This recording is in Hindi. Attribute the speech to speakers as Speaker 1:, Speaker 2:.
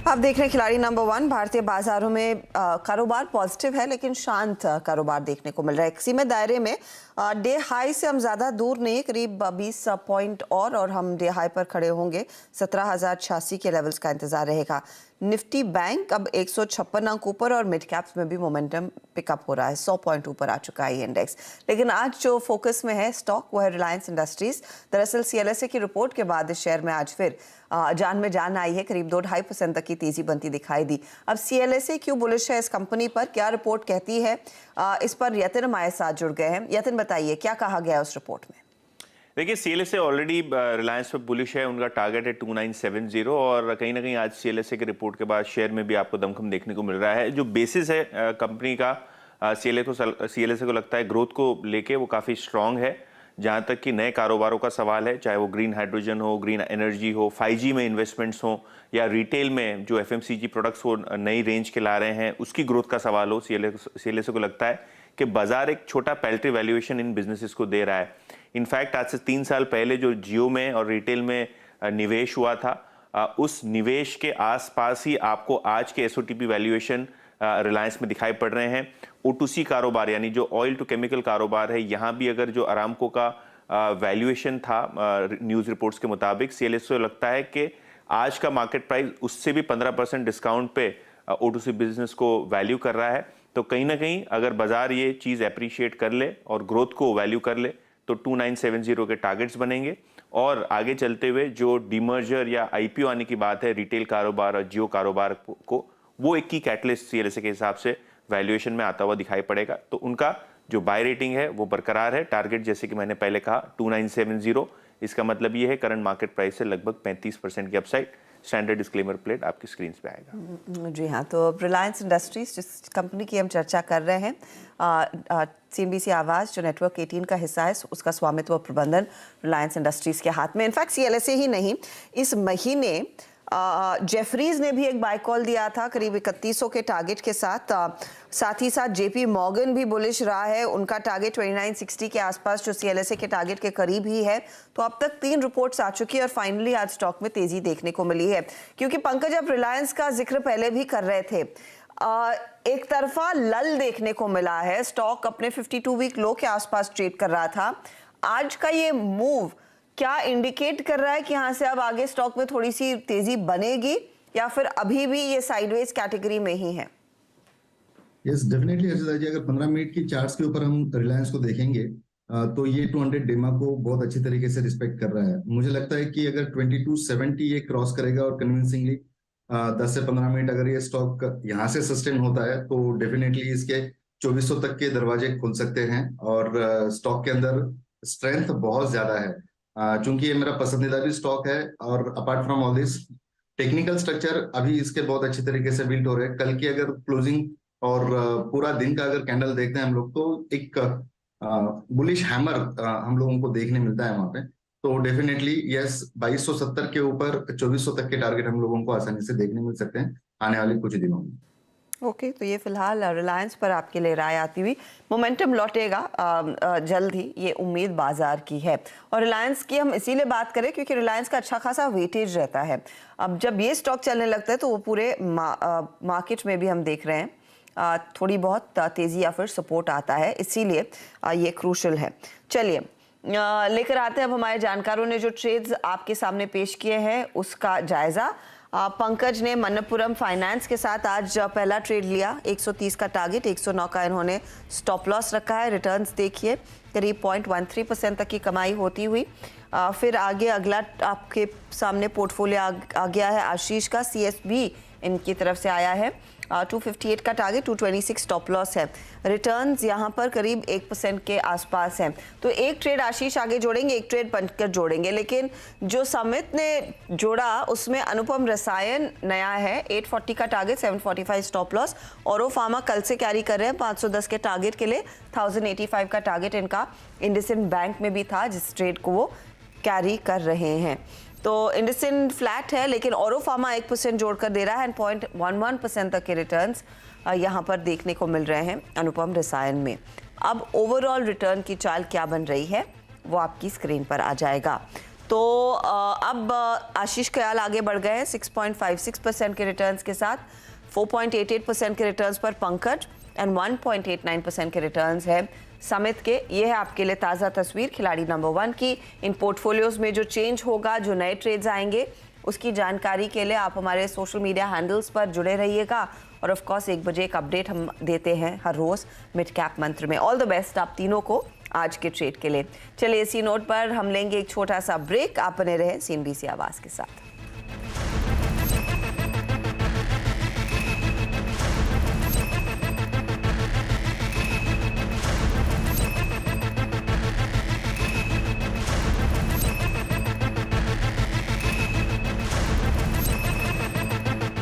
Speaker 1: आप देख रहे हैं खिलाड़ी नंबर 1। भारतीय बाजारों में कारोबार पॉजिटिव है लेकिन शांत कारोबार देखने को मिल रहा है। इसी में दायरे में डे हाई से हम ज़्यादा दूर नहीं, करीब 20 पॉइंट और हम डे हाई पर खड़े होंगे। 17,086 के लेवल्स का इंतजार रहेगा। निफ्टी बैंक अब 156 अंक ऊपर और मिड कैप्स में भी मोमेंटम पिकअप हो रहा है। 100 पॉइंट ऊपर आ चुका है ये इंडेक्स। लेकिन आज जो फोकस में है स्टॉक वो है रिलायंस इंडस्ट्रीज। दरअसल CLSA की रिपोर्ट के बाद इस शेयर में आज फिर जान में जान आई है। करीब 2-2.5% तक की तेजी बनती दिखाई दी। अब CLSA क्यों बुलिश है इस कंपनी पर, क्या रिपोर्ट कहती है, इस पर यतिन हमारे साथ जुड़ गए हैं। यतिन बताइए क्या कहा गया उस रिपोर्ट में।
Speaker 2: देखिए CLSA ऑलरेडी रिलायंस पे बुलिश है। उनका टारगेट है 2970 और कहीं ना कहीं आज CLSA की रिपोर्ट के बाद शेयर में भी आपको दमखम देखने को मिल रहा है। जो बेसिस है कंपनी का, CLSA को लगता है ग्रोथ को लेके वो काफ़ी स्ट्रांग है। जहाँ तक कि नए कारोबारों का सवाल है, चाहे वो ग्रीन हाइड्रोजन हो, ग्रीन एनर्जी हो, 5G में इन्वेस्टमेंट्स हो या रिटेल में जो FMCG प्रोडक्ट्स वो नई रेंज के ला रहे हैं उसकी ग्रोथ का सवाल हो, CLSA को लगता है कि बाजार एक छोटा पैल्ट्री वैल्यूएशन इन बिजनेसेस को दे रहा है। इनफैक्ट आज से 3 साल पहले जो जियो में और रिटेल में निवेश हुआ था, उस निवेश के आसपास ही आपको आज के SOTP वैल्यूएशन रिलायंस में दिखाई पड़ रहे हैं। O2C कारोबार यानी जो ऑयल टू केमिकल कारोबार है, यहाँ भी अगर जो अरामको का वैल्यूएशन था न्यूज़ रिपोर्ट्स के मुताबिक, CLSA लगता है कि आज का मार्केट प्राइस उससे भी 15% डिस्काउंट पे O2C बिजनेस को वैल्यू कर रहा है। तो कहीं ना कहीं अगर बाजार ये चीज़ अप्रिशिएट कर ले और ग्रोथ को वैल्यू कर ले तो 2970 के टारगेट्स बनेंगे। और आगे चलते हुए जो डीमर्जर या IPO आने की बात है रिटेल कारोबार और जियो कारोबार को, वो एक की कैटलिस्ट CLSA के हिसाब से वैल्यूएशन में आता हुआ दिखाई पड़ेगा। तो उनका जो बाय रेटिंग है वो बरकरार है। टारगेट जैसे कि मैंने पहले कहा 2970। इसका मतलब ये है करंट मार्केट प्राइस से लगभग 35% की अपसाइड। स्टैंडर्ड डिस्क्लेमर प्लेट आपकी स्क्रीन पे आएगा।
Speaker 1: जी हाँ, तो रिलायंस इंडस्ट्रीज जिस कंपनी की हम चर्चा कर रहे हैं, CNBC आवाज़ जो नेटवर्क 18 का हिस्सा है, उसका स्वामित्व प्रबंधन रिलायंस इंडस्ट्रीज के हाथ में। इनफैक्ट CLSA ही नहीं, इस महीने जेफरीज ने भी एक बाय कॉल दिया था करीब 3100 के टारगेट के साथ। साथ ही साथ JP मॉर्गन भी बुलिश रहा है। उनका टारगेट 2960 के आसपास जो CLSA के टारगेट के करीब ही है। तो अब तक 3 रिपोर्ट्स आ चुकी है और फाइनली आज स्टॉक में तेजी देखने को मिली है। क्योंकि पंकज, अब रिलायंस का जिक्र पहले भी कर रहे थे, एक तरफा लल देखने को मिला है। स्टॉक अपने 52 वीक लो के आसपास ट्रेड कर रहा था। आज का ये मूव क्या इंडिकेट कर रहा है कि यहाँ से अब आगे स्टॉक में थोड़ी सी तेजी बनेगी या फिर अभी भी ये साइडवेज कैटेगरी में ही है?
Speaker 3: यस, डेफिनेटली अर्चिता जी, अगर 15 मिनट की चार्ट्स के ऊपर हम रिलायंस को देखेंगे तो ये 200 डेमा को बहुत अच्छी तरीके से रिस्पेक्ट कर रहा है। मुझे लगता है कि अगर 2270 ये क्रॉस करेगा और कन्विंसिंगली 10 से 15 मिनट अगर ये स्टॉक यहाँ से सस्टेन होता है तो डेफिनेटली इसके 2400 तक के दरवाजे खुल सकते हैं और स्टॉक के अंदर स्ट्रेंथ बहुत ज्यादा है। चूंकि ये मेरा पसंदीदा भी स्टॉक है और apart from all this technical structure अभी इसके बहुत अच्छी तरीके से बिल्ड हो रहे हैं। कल की अगर क्लोजिंग और पूरा दिन का अगर कैंडल देखते हैं हम लोग तो एक बुलिश हैमर हम लोगों को देखने मिलता है वहां पे। तो डेफिनेटली यस, 2270 के ऊपर 2400 तक के टारगेट हम लोगों को आसानी से देखने मिल सकते हैं आने वाले कुछ दिनों में।
Speaker 1: ओके, तो ये फिलहाल रिलायंस पर आपके लिए राय आती हुई। मोमेंटम लौटेगा जल्द ही, ये उम्मीद बाजार की है। और रिलायंस की हम इसीलिए बात करें क्योंकि रिलायंस का अच्छा खासा वेटेज रहता है। अब जब ये स्टॉक चलने लगता है तो वो पूरे मार्केट में भी हम देख रहे हैं थोड़ी बहुत तेजी या फिर सपोर्ट आता है, इसीलिए ये क्रूशल है। चलिए लेकर आते हैं अब हमारे जानकारों ने जो ट्रेड्स आपके सामने पेश किए हैं उसका जायजा। पंकज ने मनप्पुरम फाइनेंस के साथ आज पहला ट्रेड लिया। 130 का टारगेट, 109 का इन्होंने स्टॉप लॉस रखा है। रिटर्न्स देखिए करीब 0.13% तक की कमाई होती हुई। फिर आगे अगला आपके सामने पोर्टफोलियो आ गया है आशीष का। CSB इनकी तरफ से आया है। 258 का टारगेट, 226 स्टॉप लॉस है। रिटर्न्स यहाँ पर करीब 1% के आसपास हैं। तो एक ट्रेड आशीष आगे जोड़ेंगे, एक ट्रेड पंकज जोड़ेंगे। लेकिन जो समित ने जोड़ा उसमें अनुपम रसायन नया है। 840 का टारगेट, 745 स्टॉप लॉस। औरो फार्मा कल से कैरी कर रहे हैं 510 के टारगेट के लिए। 1085 का टारगेट इनका इंडसइंड बैंक में भी था जिस ट्रेड को वो कैरी कर रहे हैं। तो इंडसइंड फ्लैट है लेकिन औरो फार्मा 1% जोड़कर दे रहा है। 0.11% तक के रिटर्न्स यहाँ पर देखने को मिल रहे हैं अनुपम रसायन में। अब ओवरऑल रिटर्न की चाल क्या बन रही है वो आपकी स्क्रीन पर आ जाएगा। तो अब आशीष कयाल आगे बढ़ गए हैं 6.56% के रिटर्न्स के साथ, 4.88% के रिटर्न्स पर पंकज एंड 1.89% के रिटर्न्स है समित के। ये है आपके लिए ताज़ा तस्वीर खिलाड़ी नंबर 1 की। इन पोर्टफोलियोज में जो चेंज होगा, जो नए ट्रेड्स आएंगे, उसकी जानकारी के लिए आप हमारे सोशल मीडिया हैंडल्स पर जुड़े रहिएगा। और ऑफ कोर्स 1 बजे एक अपडेट हम देते हैं हर रोज़ मिड कैप मंत्र में। ऑल द बेस्ट आप तीनों को आज के ट्रेड के लिए। चलिए इसी नोट पर हम लेंगे एक छोटा सा ब्रेक। आप बने रहे CNBC आवाज़ के साथ।